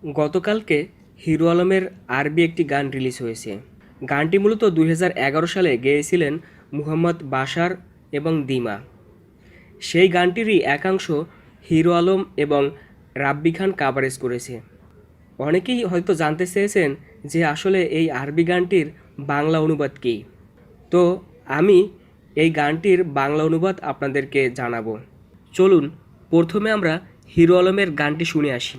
গতকালকে হিরো আলমের আরবি একটি গান রিলিজ হয়েছে। গানটি মূলত 2011 সালে গেয়েছিলেন মুহাম্মদ বাশার এবং দিমা। সেই গানটিরই একাংশ হিরো আলম এবং রাব্বি খান কাভারেজ করেছে। অনেকেই হয়তো জানতে চেয়েছেন যে আসলে এই আরবি গানটির বাংলা অনুবাদ কী। তো আমি এই গানটির বাংলা অনুবাদ আপনাদেরকে জানাবো। চলুন প্রথমে আমরা হিরো আলমের গানটি শুনে আসি।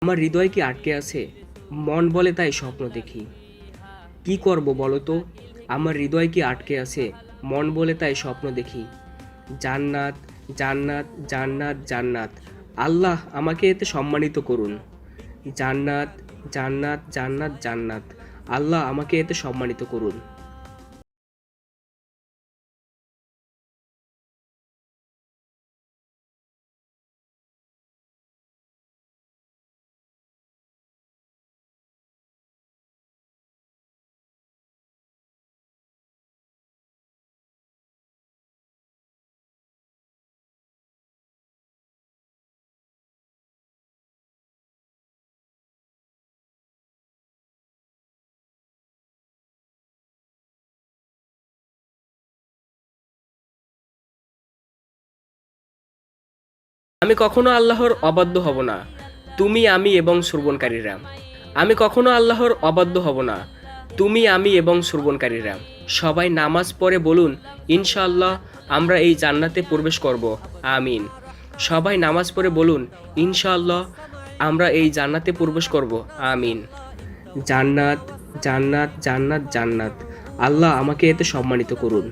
আমার হৃদয় কি আটকে আছে, মন বলে তাই স্বপ্ন দেখি। কি করব বলো তো, আমার হৃদয় কি আটকে আছে, মন বলে তাই স্বপ্ন দেখি। জান্নাত জান্নাত জান্নাত জান্নাত, আল্লাহ আমাকে এতে সম্মানিত করুন। জান্নাত জান্নাত জান্নাত জান্নাত, আল্লাহ আমাকে এতে সম্মানিত করুন। আমি কখনো আল্লাহর অবাধ্য হব না, তুমি আমি এবং শ্রবণকারীরা। আমি কখনো আল্লাহর অবাধ্য হব না, তুমি আমি এবং শ্রবণকারীরা। সবাই নামাজ পড়ে বলুন ইনশাআল্লাহ আমরা এই জান্নাতে প্রবেশ করব, আমিন। সবাই নামাজ পড়ে বলুন ইনশাআল্লাহ আমরা এই জান্নাতে প্রবেশ করব, আমিন। জান্নাত জান্নাত জান্নাত জান্নাত, আল্লাহ আমাকে এতে সম্মানিত করুন।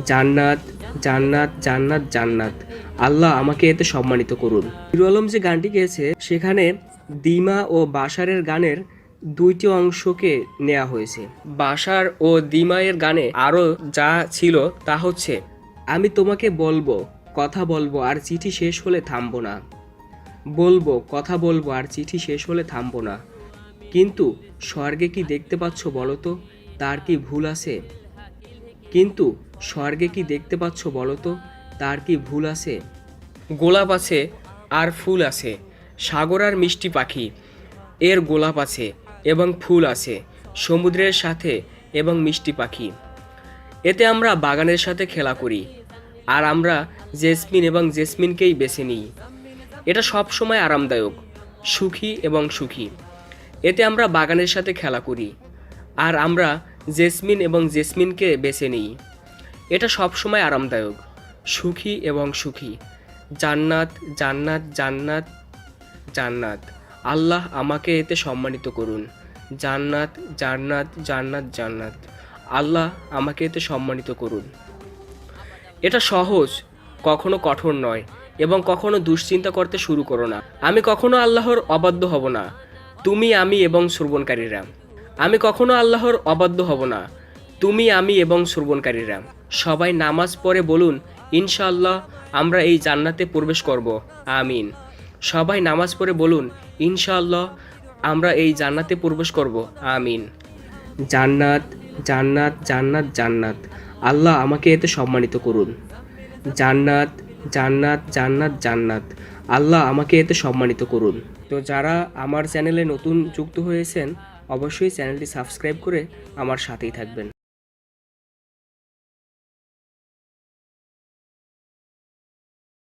জান্নাত জান্নাত জান্নাত জান্নাত, আল্লাহ আমাকে এতে সম্মানিত করুন। হিরো আলম যে গানটি গেয়েছে সেখানে দিমা ও বাশারের গানের দুইটি অংশকে নেওয়া হয়েছে। বাশার ও দিমায়ের গানে আরও যা ছিল তা হচ্ছে, আমি তোমাকে বলবো কথা বলবো আর চিঠি শেষ হলে থামবো না। বলবো কথা বলবো আর চিঠি শেষ হলে থামবো না। কিন্তু স্বর্গে কি দেখতে পাচ্ছ বলো তো, তার কি ভুল আছে? কিন্তু স্বর্গে কি দেখতে পাচ্ছ বলো তো, তার কি ভুল আছে? গোলাপ আছে আর ফুল আছে, সাগর আর মিষ্টি পাখি, এর গোলাপ আছে এবং ফুল আছে সমুদ্রের সাথে এবং মিষ্টি পাখি। এতে আমরা বাগানের সাথে খেলা করি আর আমরা জেসমিন এবং জেসমিনকেই বেছে নিই। এটা সব সময় আরামদায়ক, সুখী এবং সুখী। এতে আমরা বাগানের সাথে খেলা করি আর আমরা জেসমিন এবং জেসমিনকে বেছে নিই। এটা সব সময় আরামদায়ক, সুখী এবং সুখী। জান্নাত জান্নাত জান্নাত জান্নাত, আল্লাহ আমাকে এতে সম্মানিত করুন। জান্নাত জান্নাত জান্নাত জান্নাত, আল্লাহ আমাকে এতে সম্মানিত করুন। এটা সহজ, কখনো কঠোর নয় এবং কখনো দুশ্চিন্তা করতে শুরু করো না। আমি কখনো আল্লাহর অবাধ্য হব না, তুমি আমি এবং শ্রবণকারীরা। আমি কখনো আল্লাহর অবাধ্য হব না, তুমি আমি এবং শ্রবণকারীরা। সবাই নামাজ পড়ে বলুন ইনশাআল্লাহ আমরা এই জান্নাতে প্রবেশ করব, আমিন। সবাই নামাজ পড়ে বলুন ইনশাআল্লাহ আমরা এই জান্নাতে প্রবেশ করব, আমিন। জান্নাত জান্নাত জান্নাত জান্নাত, আল্লাহ আমাকে এতে সম্মানিত করুন। জান্নাত জান্নাত জান্নাত জান্নাত, আল্লাহ আমাকে এতে সম্মানিত করুন। তো যারা আমার চ্যানেলে নতুন যুক্ত হয়েছেন অবশ্যই চ্যানেলটি সাবস্ক্রাইব করে আমার সাথেই থাকবেন।